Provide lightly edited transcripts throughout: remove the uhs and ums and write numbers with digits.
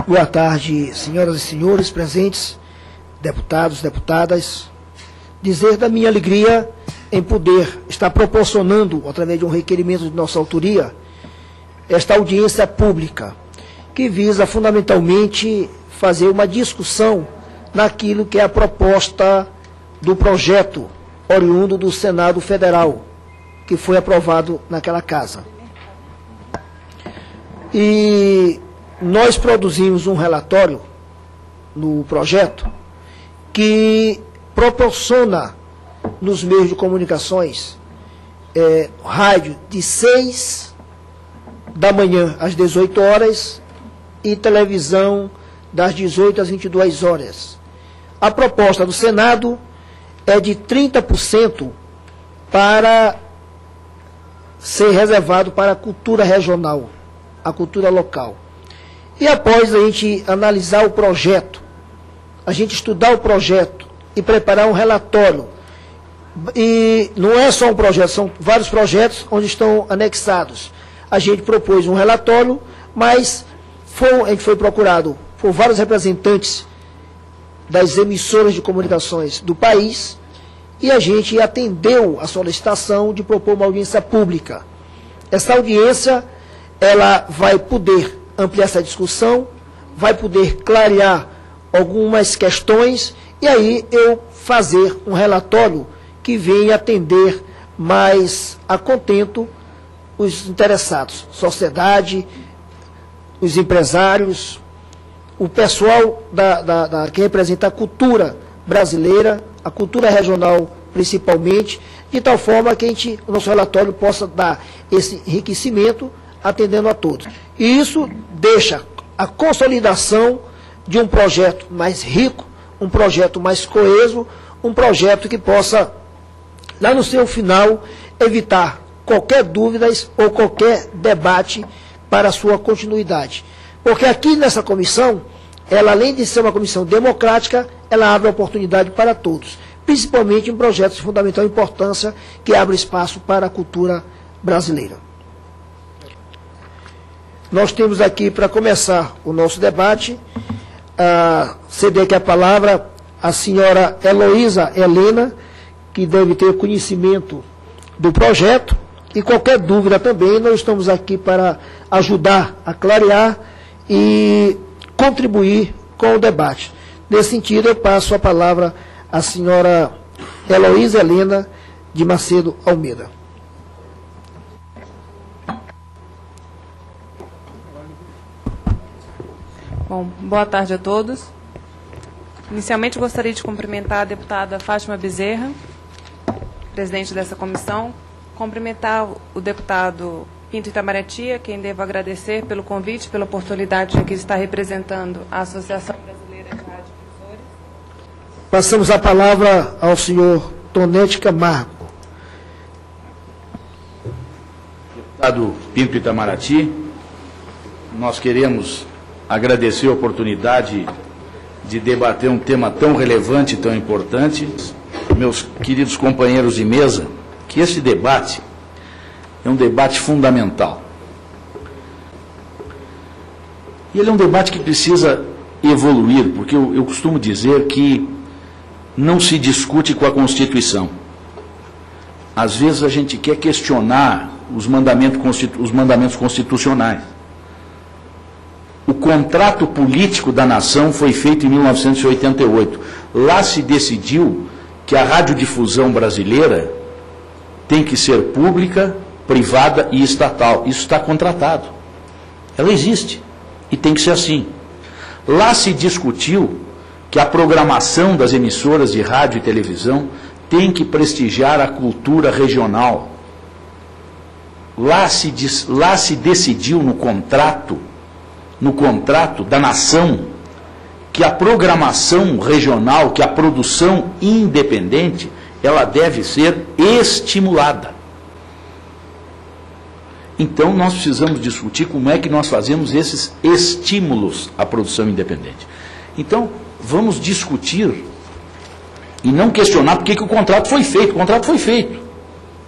Boa tarde, senhoras e senhores presentes, deputados, deputadas. Dizer da minha alegria em poder estar proporcionando, através de um requerimento de nossa autoria, esta audiência pública, que visa fundamentalmente fazer uma discussão naquilo que é a proposta do projeto oriundo do Senado Federal, que foi aprovado naquela casa. E nós produzimos um relatório no projeto que proporciona nos meios de comunicações rádio de 6 da manhã às 18 horas e televisão das 18 às 22 horas. A proposta do Senado é de 30% para ser reservado para a cultura regional, a cultura local. E após a gente analisar o projeto, a gente estudar o projeto e preparar um relatório, e não é só um projeto, são vários projetos onde estão anexados. A gente propôs um relatório, mas a gente foi procurado por vários representantes das emissoras de comunicações do país, e a gente atendeu a solicitação de propor uma audiência pública. Essa audiência, ela vai poder ampliar essa discussão, vai poder clarear algumas questões, e aí eu fazer um relatório que venha atender mais a contento os interessados, sociedade, os empresários, o pessoal que representa a cultura brasileira, a cultura regional principalmente, de tal forma que o nosso relatório possa dar esse enriquecimento atendendo a todos. E isso deixa a consolidação de um projeto mais rico, um projeto mais coeso, um projeto que possa, lá no seu final, evitar qualquer dúvidas ou qualquer debate para a sua continuidade. Porque aqui nessa comissão, ela além de ser uma comissão democrática, ela abre oportunidade para todos, principalmente em projetos de fundamental importância que abrem espaço para a cultura brasileira. Nós temos aqui, para começar o nosso debate, ceder aqui a palavra à senhora Heloísa Helena, que deve ter conhecimento do projeto, e qualquer dúvida também, nós estamos aqui para ajudar a clarear e contribuir com o debate. Nesse sentido, eu passo a palavra à senhora Heloísa Helena de Macedo Almeida. Bom, boa tarde a todos. Inicialmente, gostaria de cumprimentar a deputada Fátima Bezerra, presidente dessa comissão, cumprimentar o deputado Pinto Itamaraty, a quem devo agradecer pelo convite, pela oportunidade de aqui estar representando a Associação Brasileira de Radiodifusores. Passamos a palavra ao senhor Tonete Camargo. Deputado Pinto Itamaraty, nós queremos agradecer a oportunidade de debater um tema tão relevante e tão importante. Meus queridos companheiros de mesa, que esse debate é um debate fundamental. E ele é um debate que precisa evoluir, porque eu costumo dizer que não se discute com a Constituição. Às vezes a gente quer questionar os mandamentos constitucionais. O contrato político da nação foi feito em 1988. Lá se decidiu que a radiodifusão brasileira tem que ser pública, privada e estatal. Isso está contratado. Ela existe e tem que ser assim. Lá se discutiu que a programação das emissoras de rádio e televisão tem que prestigiar a cultura regional. Lá se decidiu no contrato da nação, que a programação regional, que a produção independente, ela deve ser estimulada. Então, nós precisamos discutir como é que nós fazemos esses estímulos à produção independente. Então, vamos discutir e não questionar por que o contrato foi feito. O contrato foi feito.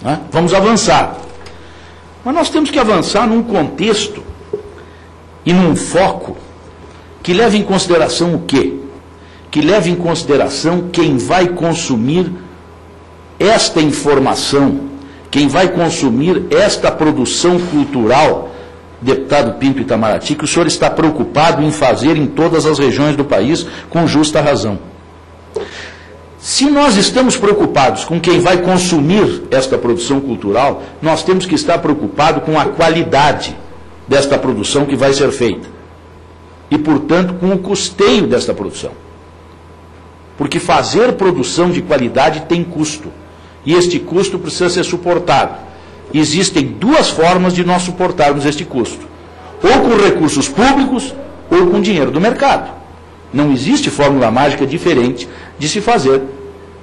Né? Vamos avançar. Mas nós temos que avançar num contexto e num foco que leve em consideração o quê? Que leve em consideração quem vai consumir esta informação, quem vai consumir esta produção cultural, deputado Pinto Itamaraty, que o senhor está preocupado em fazer em todas as regiões do país, com justa razão. Se nós estamos preocupados com quem vai consumir esta produção cultural, nós temos que estar preocupados com a qualidade desta produção que vai ser feita. E, portanto, com o custeio desta produção. Porque fazer produção de qualidade tem custo. E este custo precisa ser suportado. Existem duas formas de nós suportarmos este custo. Ou com recursos públicos, ou com dinheiro do mercado. Não existe fórmula mágica diferente de se fazer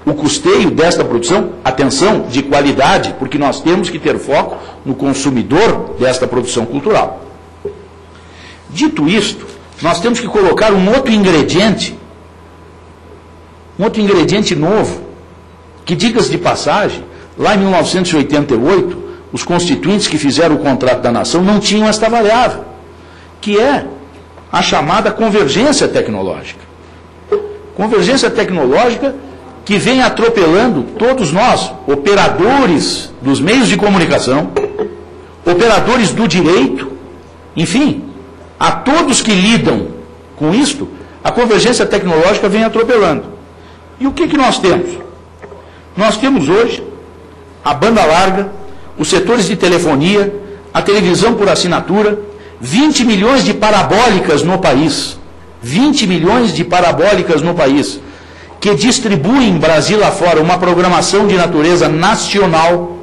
o custeio desta produção, atenção, de qualidade, porque nós temos que ter foco no consumidor desta produção cultural. Dito isto, nós temos que colocar um outro ingrediente novo, que, diga-se de passagem, lá em 1988, os constituintes que fizeram o contrato da nação não tinham esta variável, que é a chamada convergência tecnológica. Convergência tecnológica que vem atropelando todos nós, operadores dos meios de comunicação, operadores do direito, enfim, a todos que lidam com isto, a convergência tecnológica vem atropelando. E o que nós temos? Nós temos hoje a banda larga, os setores de telefonia, a televisão por assinatura, 20 milhões de parabólicas no país. 20 milhões de parabólicas no país, que distribuem Brasil afora uma programação de natureza nacional,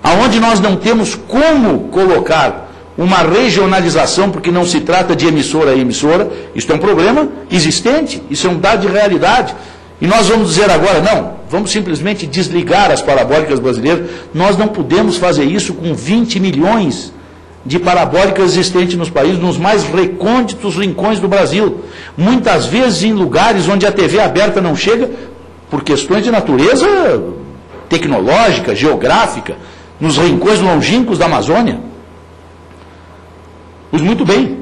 aonde nós não temos como colocar uma regionalização, porque não se trata de emissora a emissora. Isto é um problema existente, isso é um dado de realidade. E nós vamos dizer agora, não, vamos simplesmente desligar as parabólicas brasileiras. Nós não podemos fazer isso com 20 milhões de parabólicas existentes nos países, nos mais recônditos rincões do Brasil. Muitas vezes em lugares onde a TV aberta não chega, por questões de natureza tecnológica, geográfica, nos rincões longínquos da Amazônia. Pois muito bem,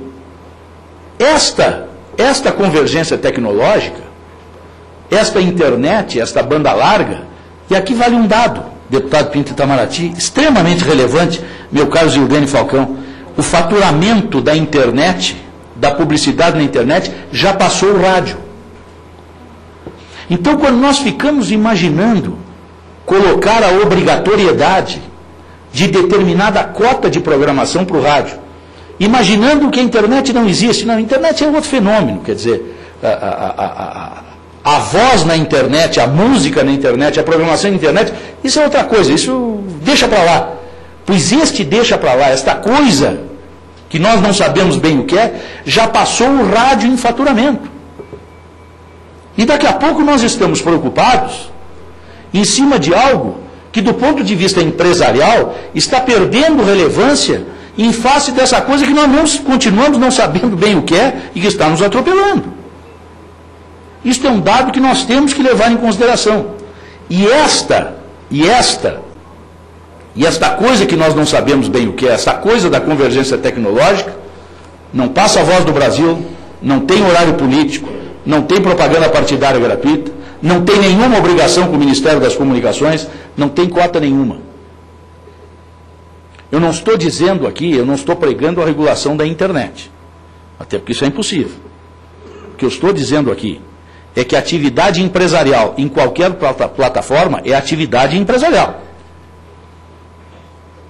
esta convergência tecnológica, esta internet, esta banda larga, e aqui vale um dado, deputado Pinto Itamaraty, extremamente relevante, meu caro Zildene Falcão, o faturamento da internet, da publicidade na internet, já passou o rádio. Então, quando nós ficamos imaginando colocar a obrigatoriedade de determinada cota de programação para o rádio, imaginando que a internet não existe, não, a internet é outro fenômeno, quer dizer, a voz na internet, a música na internet, a programação na internet, isso é outra coisa, isso deixa para lá. Pois este deixa para lá, esta coisa que nós não sabemos bem o que é, já passou o rádio em faturamento. E daqui a pouco nós estamos preocupados em cima de algo que, do ponto de vista empresarial, está perdendo relevância em face dessa coisa que nós continuamos não sabendo bem o que é e que está nos atropelando. Isto é um dado que nós temos que levar em consideração. E esta coisa que nós não sabemos bem o que é, essa coisa da convergência tecnológica, não passa a voz do Brasil, não tem horário político, não tem propaganda partidária gratuita, não tem nenhuma obrigação com o Ministério das Comunicações, não tem cota nenhuma. Eu não estou dizendo aqui, eu não estou pregando a regulação da internet, até porque isso é impossível. O que eu estou dizendo aqui é que a atividade empresarial em qualquer plataforma é atividade empresarial.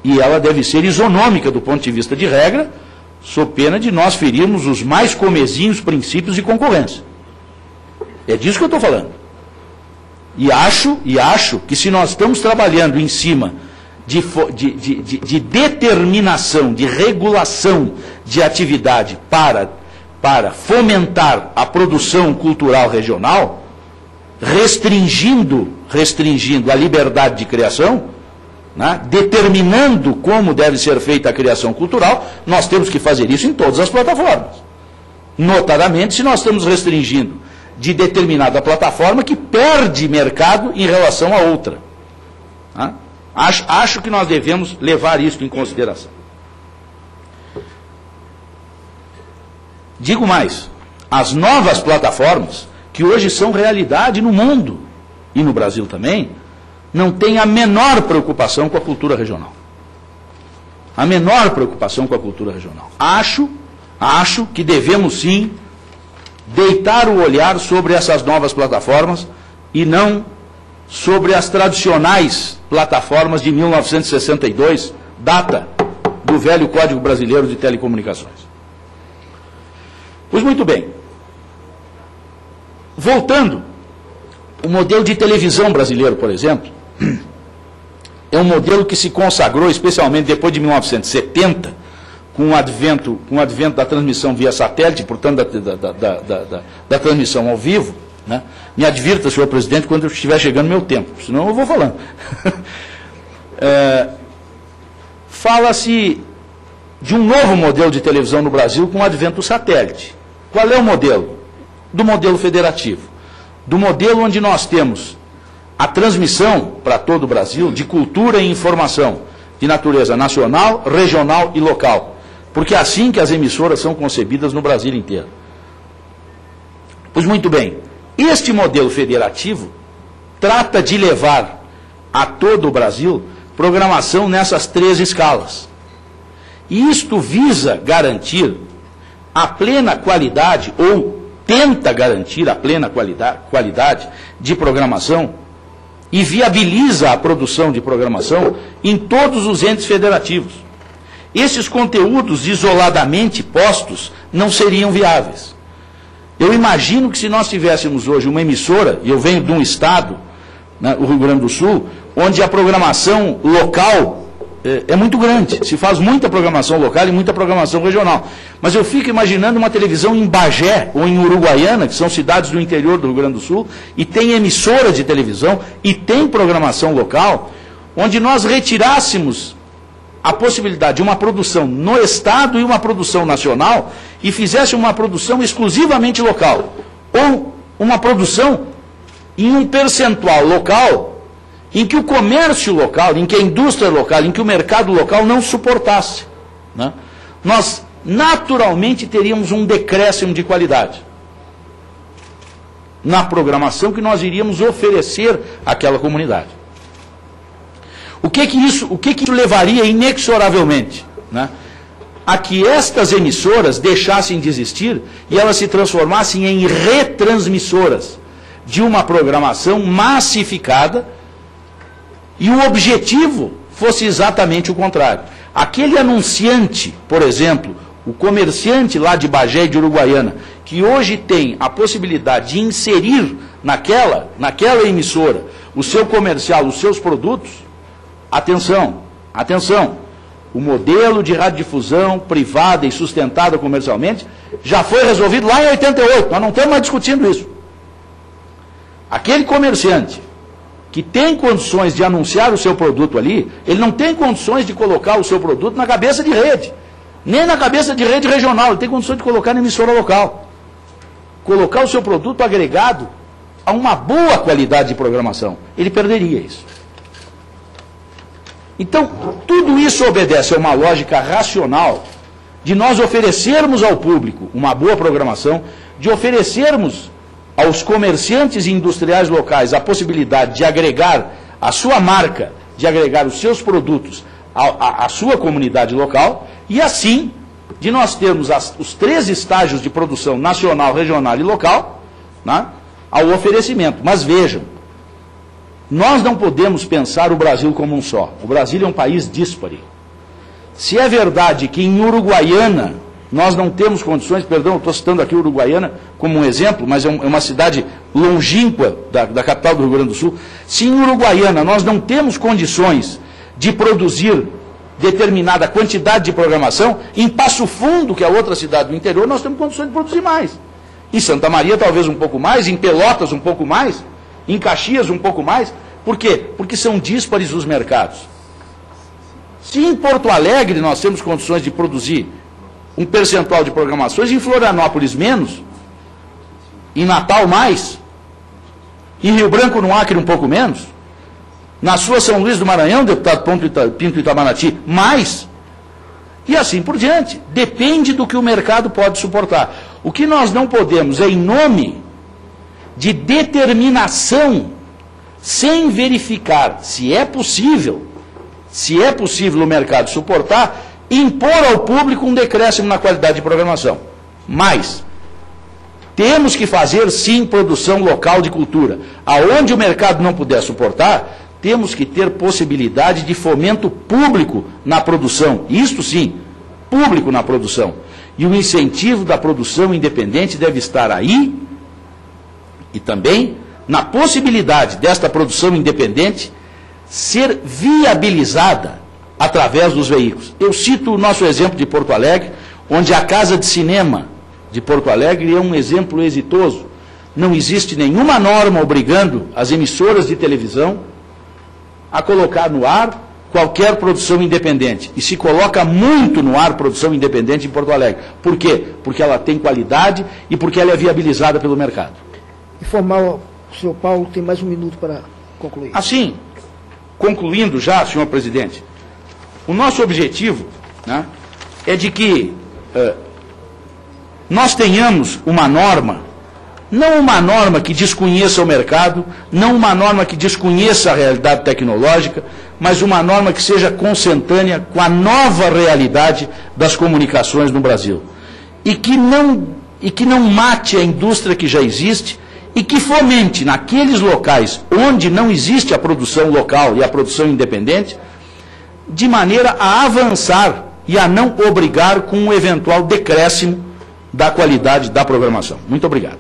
E ela deve ser isonômica do ponto de vista de regra, sob pena de nós ferirmos os mais comezinhos princípios de concorrência. É disso que eu estou falando. E acho que se nós estamos trabalhando em cima de determinação, de regulação de atividade para fomentar a produção cultural regional, restringindo a liberdade de criação, né, determinando como deve ser feita a criação cultural, nós temos que fazer isso em todas as plataformas. Notadamente, se nós estamos restringindo de determinada plataforma que perde mercado em relação a outra. Né? Acho que nós devemos levar isso em consideração. Digo mais, as novas plataformas, que hoje são realidade no mundo, e no Brasil também, não têm a menor preocupação com a cultura regional. A menor preocupação com a cultura regional. Acho que devemos sim deitar o olhar sobre essas novas plataformas e não sobre as tradicionais plataformas de 1962, data do velho Código Brasileiro de Telecomunicações. Pois muito bem. Voltando, o modelo de televisão brasileiro, por exemplo, é um modelo que se consagrou especialmente depois de 1970, com o advento da transmissão via satélite, portanto, da transmissão ao vivo, né? Me advirta, senhor presidente, quando eu estiver chegando meu tempo, senão eu vou falando. Fala-se de um novo modelo de televisão no Brasil com o advento do satélite. Qual é o modelo? Do modelo federativo. Do modelo onde nós temos a transmissão para todo o Brasil de cultura e informação de natureza nacional, regional e local. Porque é assim que as emissoras são concebidas no Brasil inteiro. Pois muito bem, este modelo federativo trata de levar a todo o Brasil programação nessas 3 escalas. E isto visa garantir a plena qualidade, ou tenta garantir a plena qualidade de programação e viabiliza a produção de programação em todos os entes federativos. Esses conteúdos isoladamente postos não seriam viáveis. Eu imagino que se nós tivéssemos hoje uma emissora, e eu venho de um estado, né, o Rio Grande do Sul, onde a programação local é muito grande, se faz muita programação local e muita programação regional. Mas eu fico imaginando uma televisão em Bagé ou em Uruguaiana, que são cidades do interior do Rio Grande do Sul, e tem emissora de televisão e tem programação local, onde nós retirássemos a possibilidade de uma produção no Estado e uma produção nacional, e fizesse uma produção exclusivamente local, ou uma produção em um percentual local, em que o comércio local, em que a indústria local, em que o mercado local não suportasse, né? Nós naturalmente teríamos um decréscimo de qualidade na programação que nós iríamos oferecer àquela comunidade. O que isso levaria inexoravelmente, né? A que estas emissoras deixassem de existir e elas se transformassem em retransmissoras de uma programação massificada, e o objetivo fosse exatamente o contrário. Aquele anunciante, por exemplo, o comerciante lá de Bagé e de Uruguaiana, que hoje tem a possibilidade de inserir naquela emissora o seu comercial, os seus produtos, atenção, o modelo de radiodifusão privada e sustentada comercialmente já foi resolvido lá em 88, nós não estamos mais discutindo isso. Aquele comerciante que tem condições de anunciar o seu produto ali, ele não tem condições de colocar o seu produto na cabeça de rede, nem na cabeça de rede regional, ele tem condições de colocar na emissora local. Colocar o seu produto agregado a uma boa qualidade de programação. Ele perderia isso. Então, tudo isso obedece a uma lógica racional de nós oferecermos ao público uma boa programação, de oferecermos aos comerciantes e industriais locais a possibilidade de agregar a sua marca, de agregar os seus produtos à sua comunidade local, e assim, de nós termos os 3 estágios de produção nacional, regional e local, né, ao oferecimento. Mas vejam, nós não podemos pensar o Brasil como um só. O Brasil é um país díspare. Se é verdade que em Uruguaiana nós não temos condições, perdão, estou citando aqui Uruguaiana como um exemplo, mas é uma cidade longínqua da capital do Rio Grande do Sul. Se em Uruguaiana nós não temos condições de produzir determinada quantidade de programação, em Passo Fundo, que é outra cidade do interior, nós temos condições de produzir mais. Em Santa Maria talvez um pouco mais, em Pelotas um pouco mais, em Caxias um pouco mais. Por quê? Porque são díspares os mercados. Se em Porto Alegre nós temos condições de produzir um percentual de programações, em Florianópolis menos, em Natal mais, em Rio Branco, no Acre um pouco menos, na sua São Luís do Maranhão, deputado Pinto Itamaraty, mais. E assim por diante. Depende do que o mercado pode suportar. O que nós não podemos é, em nome de determinação, sem verificar se é possível o mercado suportar, impor ao público um decréscimo na qualidade de programação. Mas temos que fazer, sim, produção local de cultura. Aonde o mercado não puder suportar, temos que ter possibilidade de fomento público na produção. Isto sim, público na produção. E o incentivo da produção independente deve estar aí e também na possibilidade desta produção independente ser viabilizada através dos veículos. Eu cito o nosso exemplo de Porto Alegre, onde a Casa de Cinema de Porto Alegre é um exemplo exitoso. Não existe nenhuma norma obrigando as emissoras de televisão a colocar no ar qualquer produção independente. E se coloca muito no ar produção independente em Porto Alegre. Por quê? Porque ela tem qualidade e porque ela é viabilizada pelo mercado. Informar o senhor Paulo, tem mais um minuto para concluir. Assim, concluindo já, senhor presidente, o nosso objetivo, né, é de que nós tenhamos uma norma, não uma norma que desconheça o mercado, não uma norma que desconheça a realidade tecnológica, mas uma norma que seja consentânea com a nova realidade das comunicações no Brasil. E que não mate a indústria que já existe e que fomente naqueles locais onde não existe a produção local e a produção independente, de maneira a avançar e a não obrigar com um eventual decréscimo da qualidade da programação. Muito obrigado.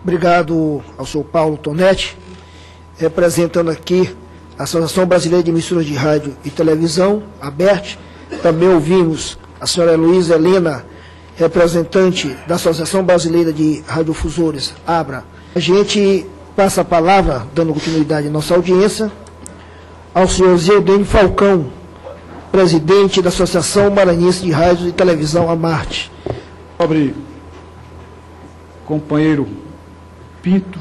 Obrigado ao senhor Paulo Tonetti, representando aqui a Associação Brasileira de Emissoras de Rádio e Televisão, ABERT. Também ouvimos a senhora Heloísa Helena, representante da Associação Brasileira de Radiodifusores, ABRA. A gente passa a palavra, dando continuidade à nossa audiência, ao senhor Zeldênio Falcão, presidente da Associação Maranhense de Rádio e Televisão, AMARTE. Nobre companheiro Pinto,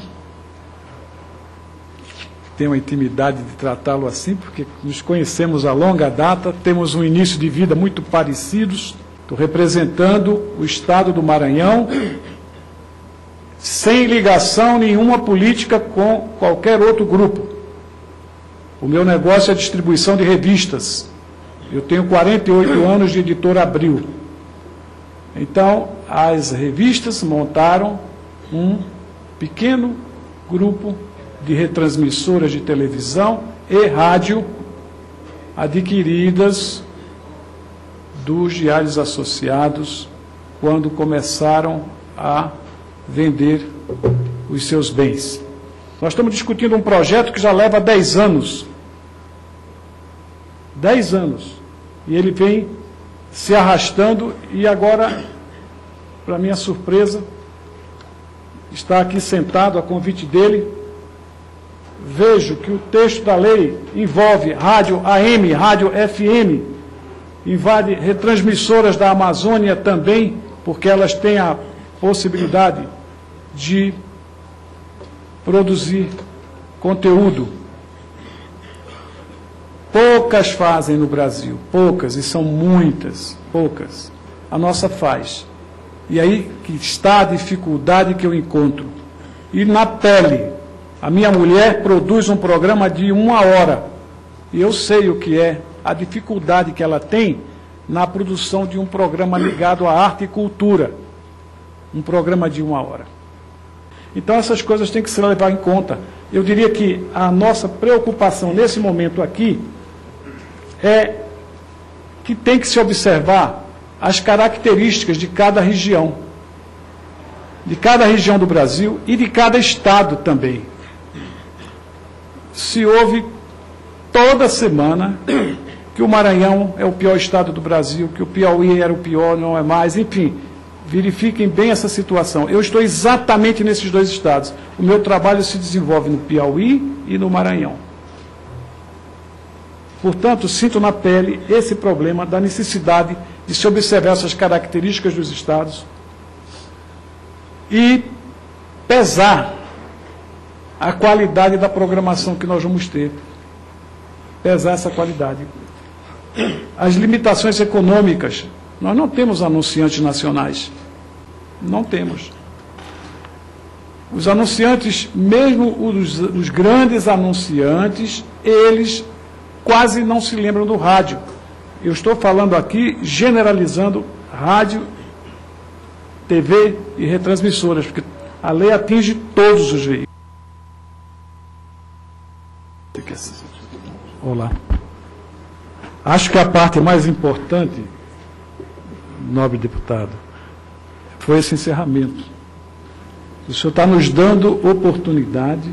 tenho a intimidade de tratá-lo assim, porque nos conhecemos há longa data, temos um início de vida muito parecidos. Estou representando o Estado do Maranhão, sem ligação nenhuma política com qualquer outro grupo. O meu negócio é a distribuição de revistas. Eu tenho 48 anos de editora Abril. Então, as revistas montaram um pequeno grupo de retransmissoras de televisão e rádio adquiridas dos diários associados quando começaram a vender os seus bens. Nós estamos discutindo um projeto que já leva 10 anos. 10 anos. E ele vem se arrastando e agora, para minha surpresa, está aqui sentado a convite dele. Vejo que o texto da lei envolve rádio AM, rádio FM, invade retransmissoras da Amazônia também, porque elas têm a possibilidade de produzir conteúdo. Poucas fazem no Brasil, poucas, e são muitas, poucas. A nossa faz. E aí que está a dificuldade que eu encontro. E na pele, a minha mulher produz um programa de 1 hora. E eu sei o que é a dificuldade que ela tem na produção de um programa ligado à arte e cultura. Um programa de 1 hora. Então essas coisas têm que ser levadas em conta. Eu diria que a nossa preocupação nesse momento aqui é que tem que se observar as características de cada região do Brasil e de cada estado também. Se ouve toda semana que o Maranhão é o pior estado do Brasil, que o Piauí era o pior, não é mais, enfim, verifiquem bem essa situação. Eu estou exatamente nesses 2 estados. O meu trabalho se desenvolve no Piauí e no Maranhão. Portanto, sinto na pele esse problema da necessidade de se observar essas características dos estados e pesar a qualidade da programação que nós vamos ter. Pesar essa qualidade. as limitações econômicas. Nós não temos anunciantes nacionais. Não temos. Os anunciantes, mesmo os grandes anunciantes, eles quase não se lembram do rádio. Eu estou falando aqui, generalizando rádio, TV e retransmissoras, porque a lei atinge todos os veículos. Olá. Acho que a parte mais importante, nobre deputado, foi esse encerramento. O senhor está nos dando oportunidade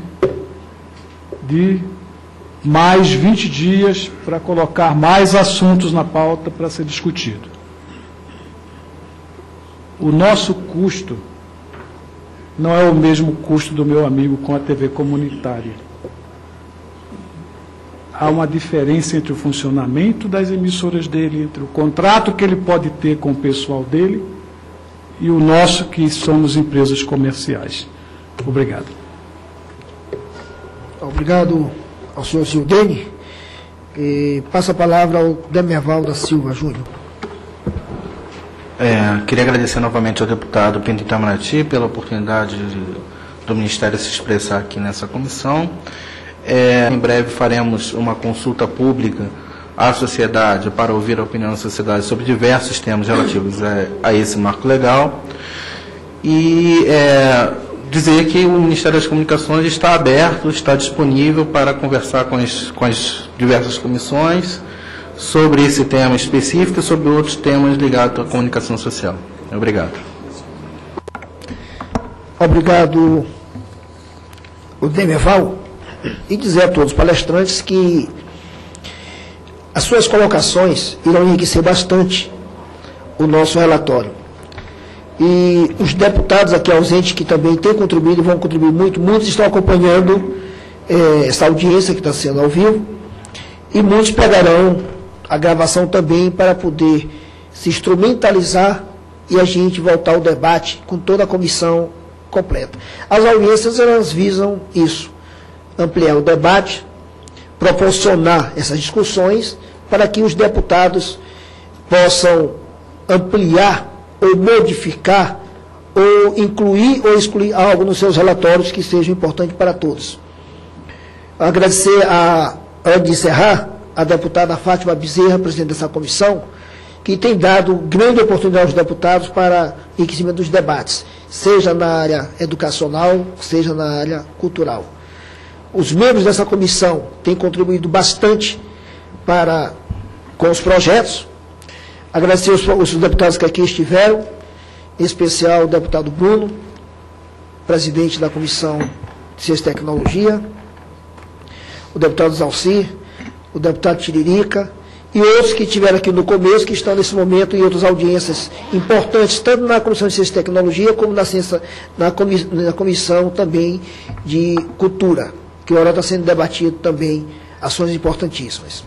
de mais 20 dias para colocar mais assuntos na pauta para ser discutido. O nosso custo não é o mesmo custo do meu amigo com a TV comunitária. Há uma diferença entre o funcionamento das emissoras dele, entre o contrato que ele pode ter com o pessoal dele e o nosso, que somos empresas comerciais. Obrigado. Obrigado ao senhor Zildene. Passa a palavra ao Demerval da Silva Júnior. Queria agradecer novamente ao deputado Pinto Itamaraty pela oportunidade do Ministério se expressar aqui nessa comissão. Em breve faremos uma consulta pública à sociedade para ouvir a opinião da sociedade sobre diversos temas relativos a esse marco legal. E dizer que o Ministério das Comunicações está aberto, está disponível para conversar com as diversas comissões sobre esse tema específico e sobre outros temas ligados à comunicação social. Obrigado. Obrigado, o Demerval, e dizer a todos os palestrantes que as suas colocações irão enriquecer bastante o nosso relatório. E os deputados aqui ausentes que também têm contribuído e vão contribuir muito, muitos estão acompanhando essa audiência que está sendo ao vivo, e muitos pegarão a gravação também para poder se instrumentalizar e a gente voltar ao debate com toda a comissão completa. As audiências, elas visam isso, ampliar o debate, proporcionar essas discussões para que os deputados possam ampliar ou modificar ou incluir ou excluir algo nos seus relatórios que seja importante para todos. Agradecer, antes de encerrar, a deputada Fátima Bezerra, presidente dessa comissão, que tem dado grande oportunidade aos deputados para enriquecimento dos debates, seja na área educacional, seja na área cultural. Os membros dessa comissão têm contribuído bastante com os projetos. Agradecer os deputados que aqui estiveram, em especial o deputado Bruno, presidente da Comissão de Ciência e Tecnologia, o deputado Zalcir, o deputado Tiririca, e outros que estiveram aqui no começo, que estão nesse momento em outras audiências importantes, tanto na Comissão de Ciência e Tecnologia, como na Comissão também de Cultura, que agora está sendo debatido também ações importantíssimas.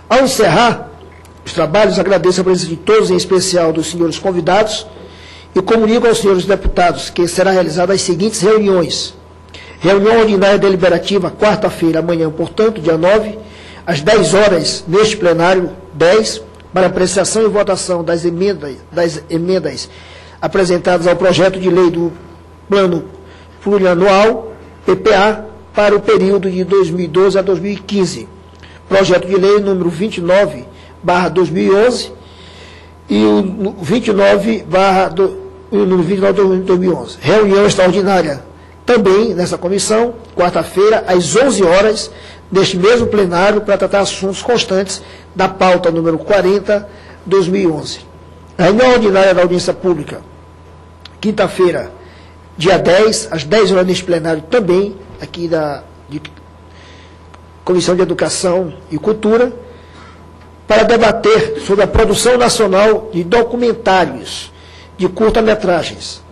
Ao encerrar os trabalhos, agradeço a presença de todos, em especial dos senhores convidados, e comunico aos senhores deputados que será realizada as seguintes reuniões. Reunião ordinária deliberativa, quarta-feira, amanhã, portanto, dia 9, às 10 horas, neste plenário 10, para apreciação e votação das emendas apresentadas ao projeto de lei do Plano Plurianual, PPA, para o período de 2012 a 2015. Projeto de lei número 29/2011 e o 29/2011. Reunião extraordinária também nessa comissão, quarta-feira, às 11 horas, neste mesmo plenário, para tratar assuntos constantes da pauta número 40/2011. Reunião ordinária da audiência pública, quinta-feira, dia 10, às 10 horas, neste plenário também, aqui da Comissão de Educação e Cultura, para debater sobre a produção nacional de documentários de curta-metragens,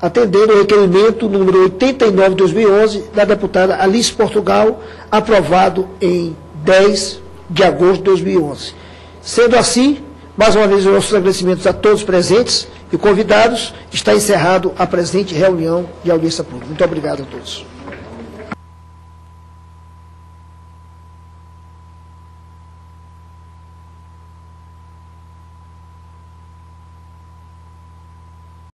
atendendo ao requerimento número 89/2011 da deputada Alice Portugal, aprovado em 10 de agosto de 2011. Sendo assim, mais uma vez, os nossos agradecimentos a todos presentes e convidados. Está encerrado a presente reunião de audiência pública. Muito obrigado a todos.